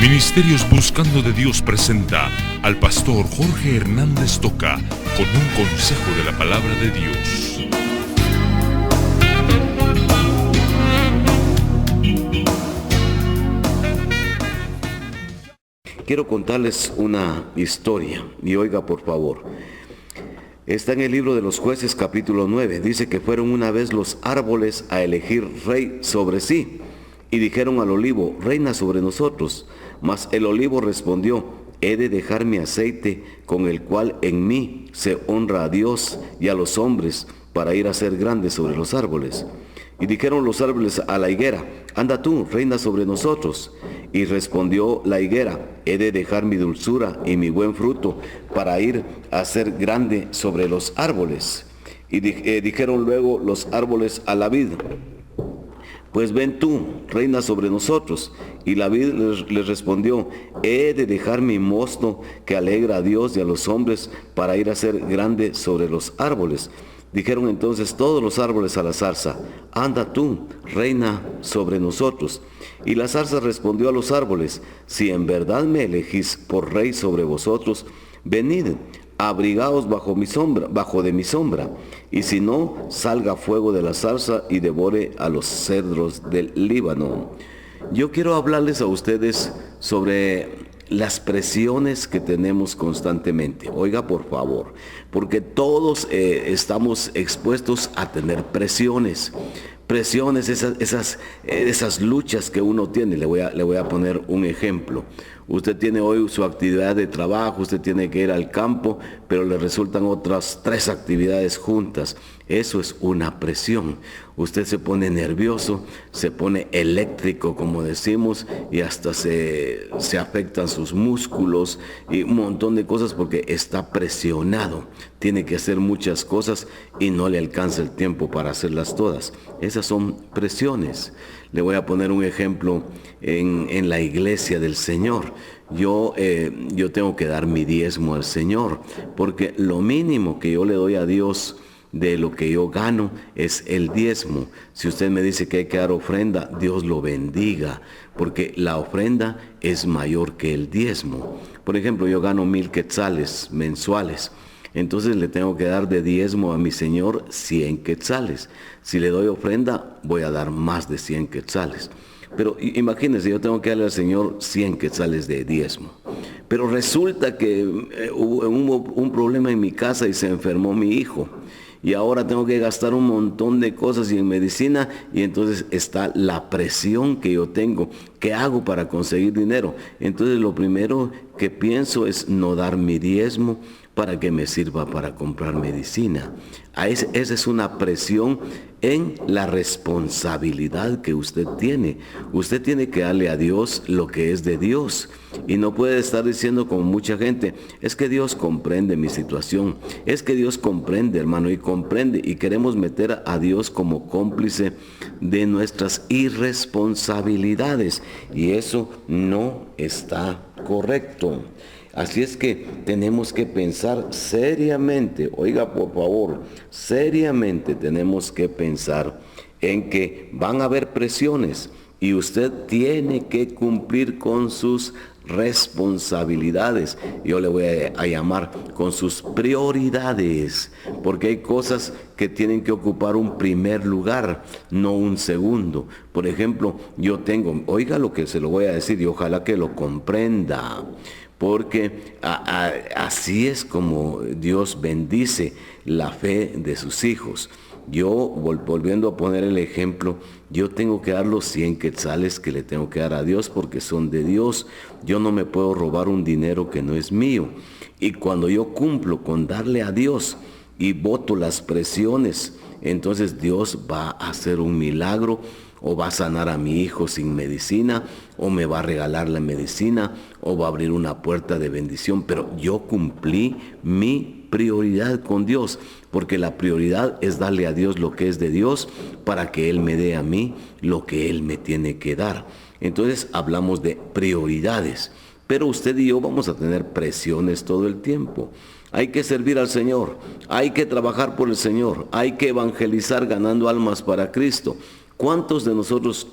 Ministerios Buscando de Dios presenta al pastor Jorge Hernández Toca con un consejo de la palabra de Dios. Quiero contarles una historia y oiga por favor. Está en el libro de los Jueces capítulo 9. Dice que fueron una vez los árboles a elegir rey sobre sí y dijeron al olivo: reina sobre nosotros. Mas el olivo respondió: he de dejar mi aceite con el cual en mí se honra a Dios y a los hombres, para ir a ser grande sobre los árboles. Y dijeron los árboles a la higuera: anda tú, reina sobre nosotros. Y respondió la higuera: he de dejar mi dulzura y mi buen fruto para ir a ser grande sobre los árboles. Y dijeron luego los árboles a la vid: pues ven tú, reina sobre nosotros. Y la vid les respondió: he de dejar mi mosto que alegra a Dios y a los hombres, para ir a ser grande sobre los árboles. Dijeron entonces todos los árboles a la zarza: anda tú, reina sobre nosotros. Y la zarza respondió a los árboles: si en verdad me elegís por rey sobre vosotros, venid, abrigaos bajo de mi sombra, y si no, salga fuego de la zarza y devore a los cedros del Líbano. Yo quiero hablarles a ustedes sobre las presiones que tenemos constantemente. Oiga por favor, porque todos estamos expuestos a tener presiones, esas luchas que uno tiene. Le voy a poner un ejemplo. Usted tiene hoy su actividad de trabajo, usted tiene que ir al campo, pero le resultan otras 3 actividades juntas. Eso es una presión. Usted se pone nervioso, se pone eléctrico, como decimos, y hasta se afectan sus músculos y un montón de cosas porque está presionado. Tiene que hacer muchas cosas y no le alcanza el tiempo para hacerlas todas. Esas son presiones. Le voy a poner un ejemplo en la iglesia del Señor. Yo tengo que dar mi diezmo al Señor, porque lo mínimo que yo le doy a Dios de lo que yo gano es el diezmo. Si usted me dice que hay que dar ofrenda, Dios lo bendiga, porque la ofrenda es mayor que el diezmo. Por ejemplo, yo gano 1,000 quetzales mensuales. Entonces le tengo que dar de diezmo a mi Señor 100 quetzales. Si le doy ofrenda, voy a dar más de 100 quetzales. Pero imagínense, yo tengo que darle al Señor 100 quetzales de diezmo. Pero resulta que hubo un problema en mi casa y se enfermó mi hijo. Y ahora tengo que gastar un montón de cosas y en medicina, y entonces está la presión que yo tengo. ¿Qué hago para conseguir dinero? Entonces lo primero que pienso es no dar mi diezmo para que me sirva para comprar medicina. Esa es una presión en la responsabilidad que usted tiene. Usted tiene que darle a Dios lo que es de Dios. Y no puede estar diciendo como mucha gente: es que Dios comprende mi situación. Es que Dios comprende, hermano, y comprende. Y queremos meter a Dios como cómplice de nuestras irresponsabilidades. Y eso no está correcto. Así es que tenemos que pensar seriamente, oiga por favor, seriamente tenemos que pensar en que van a haber presiones y usted tiene que cumplir con sus responsabilidades. Yo le voy a llamar con sus prioridades, porque hay cosas que tienen que ocupar un primer lugar, no un segundo. Por ejemplo, oiga lo que se lo voy a decir y ojalá que lo comprenda. Porque así es como Dios bendice la fe de sus hijos. Yo, volviendo a poner el ejemplo, yo tengo que dar los 100 quetzales que le tengo que dar a Dios porque son de Dios. Yo no me puedo robar un dinero que no es mío. Y cuando yo cumplo con darle a Dios y boto las presiones, entonces Dios va a hacer un milagro, o va a sanar a mi hijo sin medicina, o me va a regalar la medicina, o va a abrir una puerta de bendición. Pero yo cumplí mi prioridad con Dios, porque la prioridad es darle a Dios lo que es de Dios, para que Él me dé a mí lo que Él me tiene que dar. Entonces hablamos de prioridades, pero usted y yo vamos a tener presiones todo el tiempo. Hay que servir al Señor, hay que trabajar por el Señor, hay que evangelizar ganando almas para Cristo. ¿Cuántos de nosotros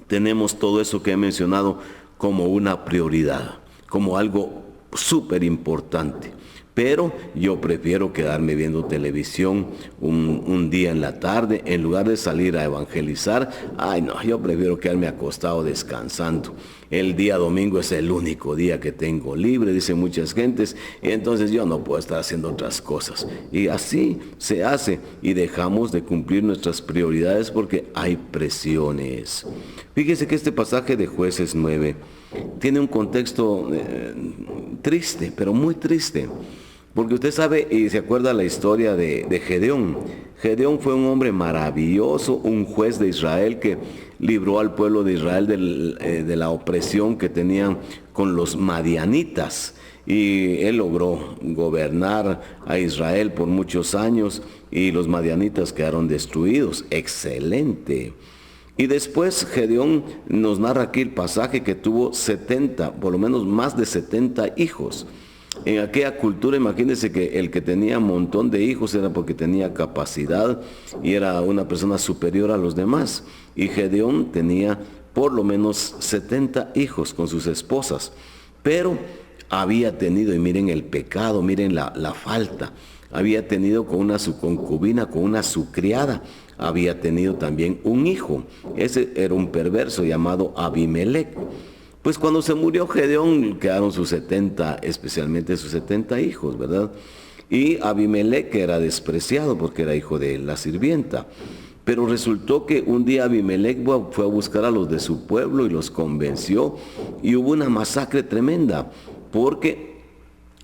tenemos todo eso que he mencionado como una prioridad, como algo súper importante. Pero yo prefiero quedarme viendo televisión un día en la tarde, en lugar de salir a evangelizar. Ay no, yo prefiero quedarme acostado descansando. El día domingo es el único día que tengo libre, dicen muchas gentes, y entonces yo no puedo estar haciendo otras cosas. Y así se hace, y dejamos de cumplir nuestras prioridades porque hay presiones. Fíjese que este pasaje de Jueces 9 tiene un contexto triste, pero muy triste. Porque usted sabe y se acuerda la historia de Gedeón. Gedeón fue un hombre maravilloso, un juez de Israel que libró al pueblo de Israel de la opresión que tenían con los madianitas. Y él logró gobernar a Israel por muchos años y los madianitas quedaron destruidos. Excelente. Y después Gedeón nos narra aquí el pasaje que tuvo 70, por lo menos más de 70 hijos. En aquella cultura, imagínense que el que tenía un montón de hijos era porque tenía capacidad y era una persona superior a los demás. Y Gedeón tenía por lo menos 70 hijos con sus esposas. Pero había tenido, y miren el pecado, miren la falta, había tenido con su concubina, con una su criada, había tenido también un hijo. Ese era un perverso llamado Abimelec. Pues cuando se murió Gedeón quedaron sus 70, especialmente sus 70 hijos, ¿verdad? Y Abimelec era despreciado porque era hijo de la sirvienta. Pero resultó que un día Abimelec fue a buscar a los de su pueblo y los convenció. Y hubo una masacre tremenda porque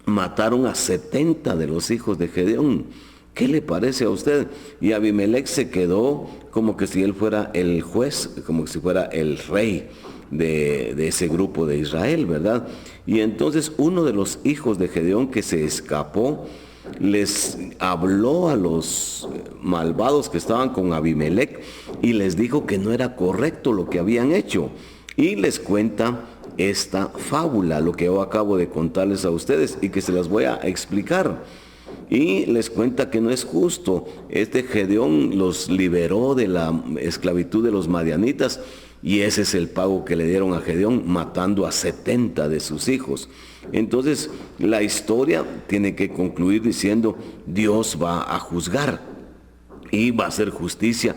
mataron a 70 de los hijos de Gedeón. ¿Qué le parece a usted? Y Abimelec se quedó como que si él fuera el juez, como si fuera el rey de ese grupo de Israel, ¿verdad? Y entonces uno de los hijos de Gedeón que se escapó, les habló a los malvados que estaban con Abimelec y les dijo que no era correcto lo que habían hecho. Y les cuenta esta fábula, lo que yo acabo de contarles a ustedes y que se las voy a explicar. Y les cuenta que no es justo. Este Gedeón los liberó de la esclavitud de los madianitas y ese es el pago que le dieron a Gedeón, matando a 70 de sus hijos. Entonces la historia tiene que concluir diciendo: Dios va a juzgar y va a hacer justicia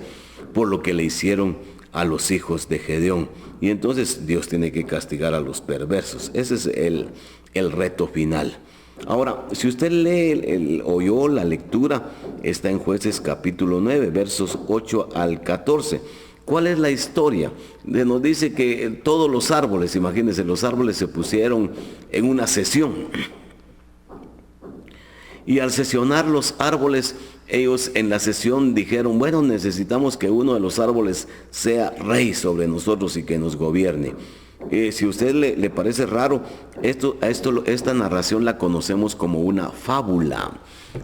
por lo que le hicieron a los hijos de Gedeón. Y entonces Dios tiene que castigar a los perversos. Ese es el reto final. Ahora, si usted lee oyó la lectura, está en Jueces capítulo 9, versos 8 al 14. ¿Cuál es la historia? Nos dice que todos los árboles, imagínense, los árboles se pusieron en una sesión. Y al sesionar los árboles, ellos en la sesión dijeron: bueno, necesitamos que uno de los árboles sea rey sobre nosotros y que nos gobierne. Si a usted le parece raro, esta narración la conocemos como una fábula.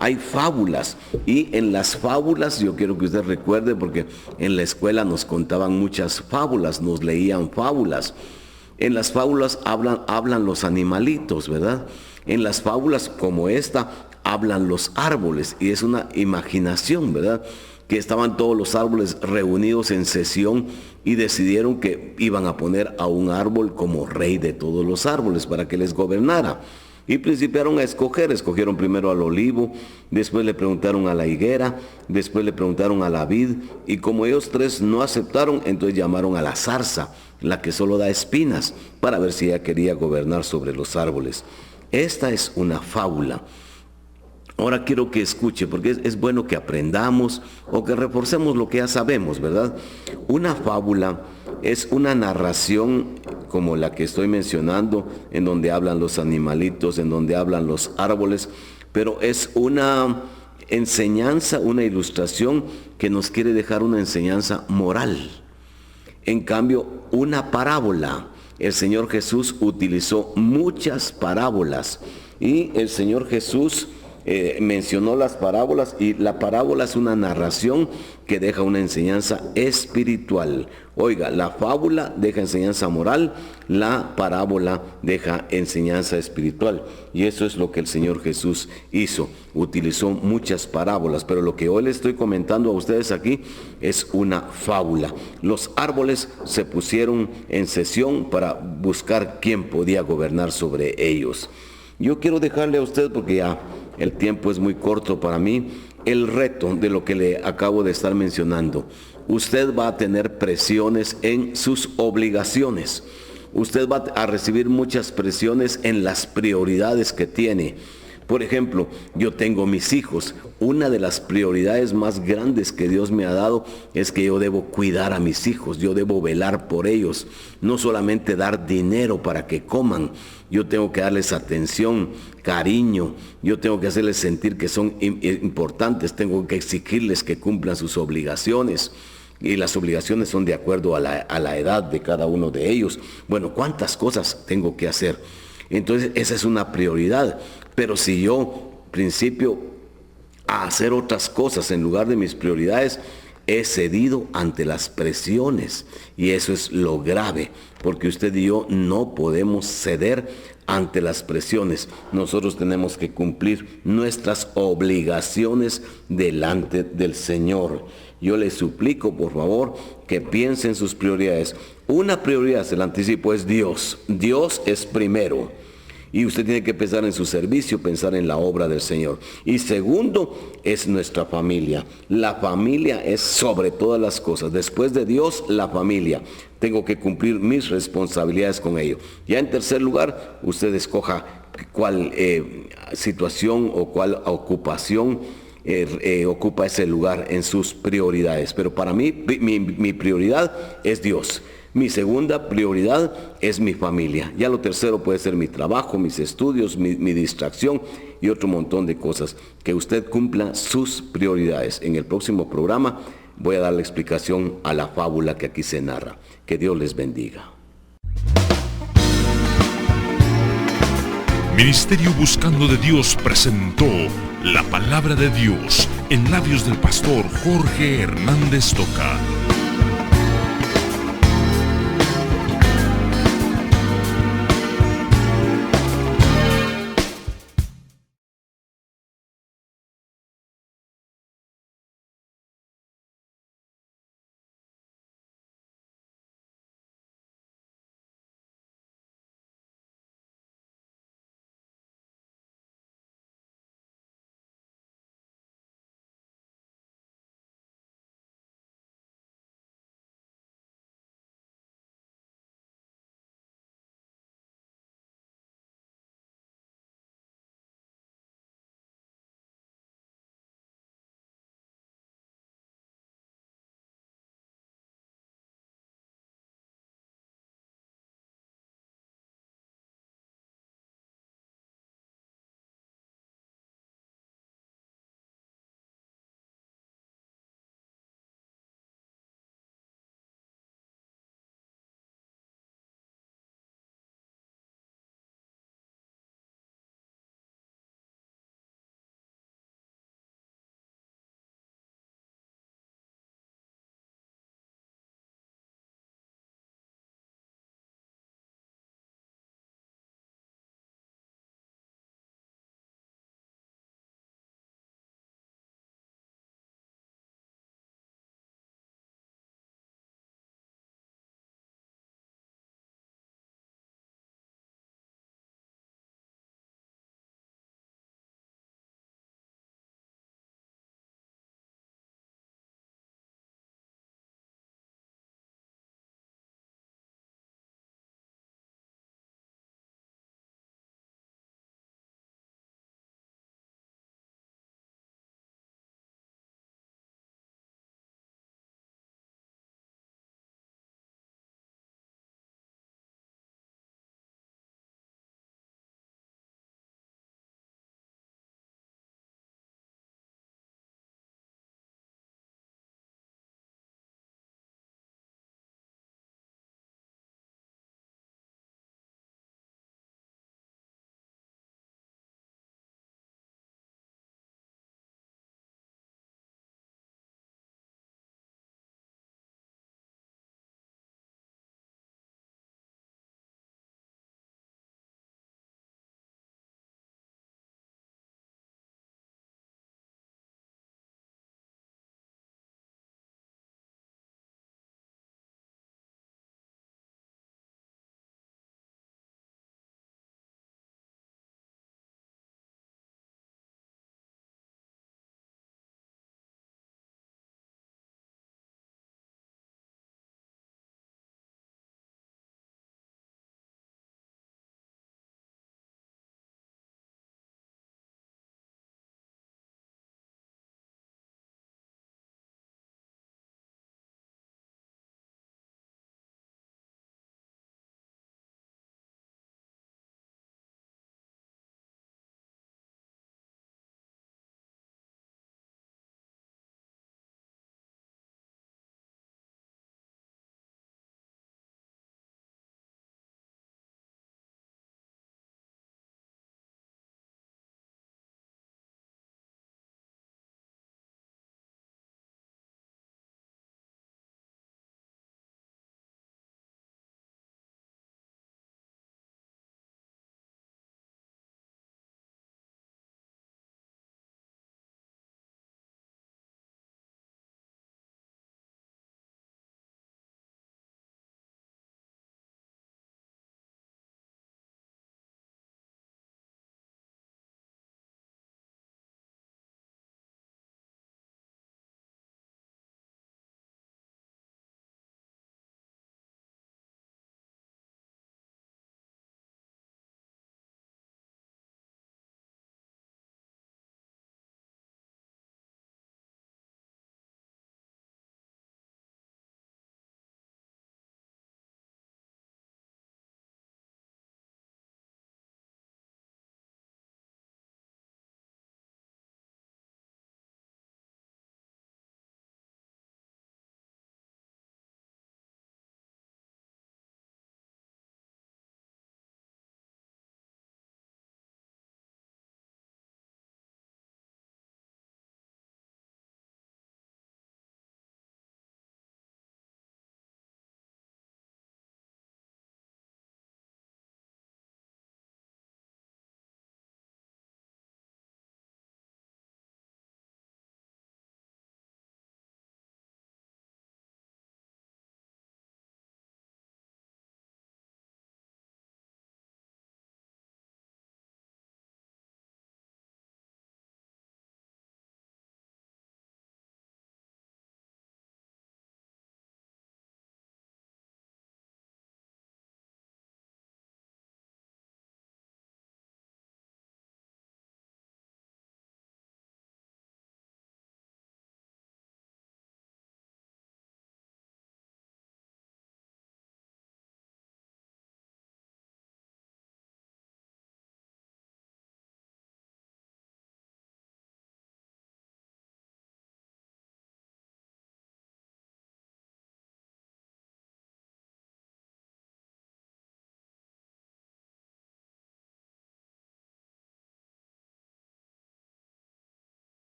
Hay fábulas, y en las fábulas yo quiero que usted recuerde, porque en la escuela nos contaban muchas fábulas, nos leían fábulas. En las fábulas hablan los animalitos, ¿verdad? En las fábulas como esta hablan los árboles, y es una imaginación, ¿verdad? Que estaban todos los árboles reunidos en sesión y decidieron que iban a poner a un árbol como rey de todos los árboles para que les gobernara. Y principiaron a escogieron primero al olivo, después le preguntaron a la higuera, después le preguntaron a la vid, y como ellos tres no aceptaron, entonces llamaron a la zarza, la que solo da espinas, para ver si ella quería gobernar sobre los árboles. Esta es una fábula. Ahora quiero que escuche, porque es bueno que aprendamos o que reforcemos lo que ya sabemos, ¿verdad? Una fábula es una narración como la que estoy mencionando, en donde hablan los animalitos, en donde hablan los árboles, pero es una enseñanza, una ilustración que nos quiere dejar una enseñanza moral. En cambio, una parábola, el Señor Jesús utilizó muchas parábolas, y el Señor Jesús mencionó las parábolas, y la parábola es una narración que deja una enseñanza espiritual. Oiga, la fábula deja enseñanza moral, la parábola deja enseñanza espiritual. Y eso es lo que el Señor Jesús hizo. Utilizó muchas parábolas, pero lo que hoy les estoy comentando a ustedes aquí es una fábula. Los árboles se pusieron en sesión para buscar quién podía gobernar sobre ellos. Yo quiero dejarle a usted, porque ya el tiempo es muy corto para mí, el reto de lo que le acabo de estar mencionando. Usted va a tener presiones en sus obligaciones. Usted va a recibir muchas presiones en las prioridades que tiene. Por ejemplo, yo tengo mis hijos. Una de las prioridades más grandes que Dios me ha dado es que yo debo cuidar a mis hijos, yo debo velar por ellos. No solamente dar dinero para que coman, yo tengo que darles atención, cariño, yo tengo que hacerles sentir que son importantes, tengo que exigirles que cumplan sus obligaciones. Y las obligaciones son de acuerdo a la edad de cada uno de ellos. Bueno, ¿cuántas cosas tengo que hacer? Entonces, esa es una prioridad. Pero si yo principio a hacer otras cosas en lugar de mis prioridades, he cedido ante las presiones. Y eso es lo grave, porque usted y yo no podemos ceder ante las presiones. Nosotros tenemos que cumplir nuestras obligaciones delante del Señor. Yo le suplico, por favor, que piense en sus prioridades. Una prioridad, se la anticipo, es Dios. Dios es primero. Y usted tiene que pensar en su servicio, pensar en la obra del Señor. Y segundo, es nuestra familia. La familia es sobre todas las cosas. Después de Dios, la familia. Tengo que cumplir mis responsabilidades con ello. Ya en tercer lugar, usted escoja cuál situación o cuál ocupación ocupa ese lugar en sus prioridades. Pero para mí, mi prioridad es Dios. Mi segunda prioridad es mi familia. Ya lo tercero puede ser mi trabajo, mis estudios, mi distracción y otro montón de cosas. Que usted cumpla sus prioridades. En el próximo programa voy a dar la explicación a la fábula que aquí se narra. Que Dios les bendiga. Ministerio Buscando de Dios presentó la palabra de Dios en labios del pastor Jorge Hernández Toca.